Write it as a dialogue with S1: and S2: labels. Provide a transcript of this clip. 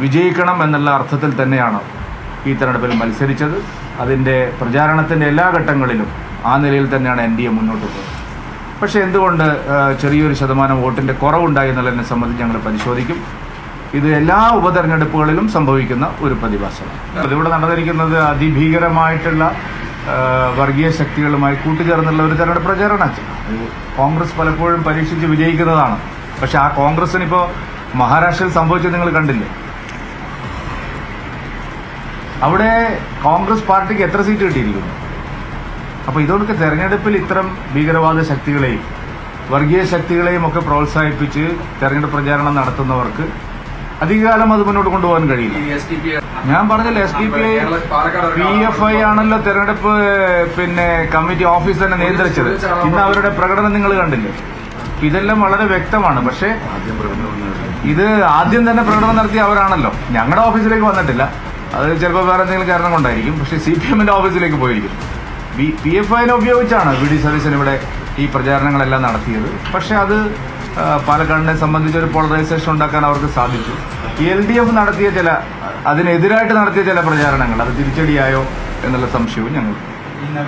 S1: വിജയിക്കണം എന്നുള്ള അർത്ഥത്തിൽ തന്നെയാണ് ഈ തെരഞ്ഞെടുപ്പിൽ മത്സരിച്ചത്. അതിൻ്റെ പ്രചാരണത്തിൻ്റെ എല്ലാ ഘട്ടങ്ങളിലും ആ നിലയിൽ തന്നെയാണ് NDA മുന്നോട്ട് പോയത്. പക്ഷേ എന്തുകൊണ്ട് ചെറിയൊരു ശതമാനം വോട്ടിൻ്റെ കുറവുണ്ടായി എന്നുള്ളതിനെ സംബന്ധിച്ച് ഞങ്ങൾ പരിശോധിക്കും. ഇത് എല്ലാ ഉപതെരഞ്ഞെടുപ്പുകളിലും സംഭവിക്കുന്ന ഒരു പ്രതിഭാസമാണ്. അതിവിടെ നടന്നിരിക്കുന്നത് അതിഭീകരമായിട്ടുള്ള വർഗീയ ശക്തികളുമായി കൂട്ടുചേർന്നുള്ള ഒരു തെരഞ്ഞെടുപ്പ് പ്രചാരണമാണ്. കോൺഗ്രസ് പലപ്പോഴും പരീക്ഷിച്ച് വിജയിക്കുന്നതാണ്. പക്ഷെ ആ കോൺഗ്രസിനിപ്പോൾ മഹാരാഷ്ട്രയിൽ സംഭവിച്ചത് നിങ്ങൾ കണ്ടില്ലേ? അവിടെ കോൺഗ്രസ് പാർട്ടിക്ക് എത്ര സീറ്റ് കിട്ടിയിരിക്കുന്നു? അപ്പോൾ ഇതൊക്കെ തെരഞ്ഞെടുപ്പിൽ ഇത്തരം ഭീകരവാദ ശക്തികളെയും വർഗീയ ശക്തികളെയും ഒക്കെ പ്രോത്സാഹിപ്പിച്ച് തെരഞ്ഞെടുപ്പ് പ്രചാരണം നടത്തുന്നവർക്ക് അധികകാലം അത് മുന്നോട്ട് കൊണ്ടുപോകാൻ കഴിയില്ല. ഞാൻ പറഞ്ഞില്ല, SDPI PFI ആണല്ലോ തെരഞ്ഞെടുപ്പ് കമ്മിറ്റി ഓഫീസ് തന്നെ നിയന്ത്രിച്ചത്. ഇന്ന് അവരുടെ പ്രകടനം നിങ്ങൾ കണ്ടില്ലേ? ഇതെല്ലാം വളരെ വ്യക്തമാണ്. പക്ഷേ ഇത് ആദ്യം തന്നെ പ്രകടനം നടത്തിയ അവരാണല്ലോ. ഞങ്ങളുടെ ഓഫീസിലേക്ക് വന്നിട്ടില്ല. അത് ചിലപ്പോൾ വേറെ എന്തെങ്കിലും കാരണം കൊണ്ടായിരിക്കും. പക്ഷേ CPMന്റെ ഓഫീസിലേക്ക് പോയിരിക്കും. PFIനെ ഉപയോഗിച്ചാണ് VD സതീശൻ ഇവിടെ ഈ പ്രചാരണങ്ങളെല്ലാം നടത്തിയത്. പക്ഷെ അത് പാലക്കാടിനെ സംബന്ധിച്ചൊരു പോളറൈസേഷൻ ഉണ്ടാക്കാൻ അവർക്ക് സാധിച്ചു. LDF നടത്തിയ അതിനെതിരായിട്ട് നടത്തിയ ചില പ്രചാരണങ്ങൾ അത് തിരിച്ചടിയായോ എന്നുള്ള സംശയവും ഞങ്ങൾക്ക്.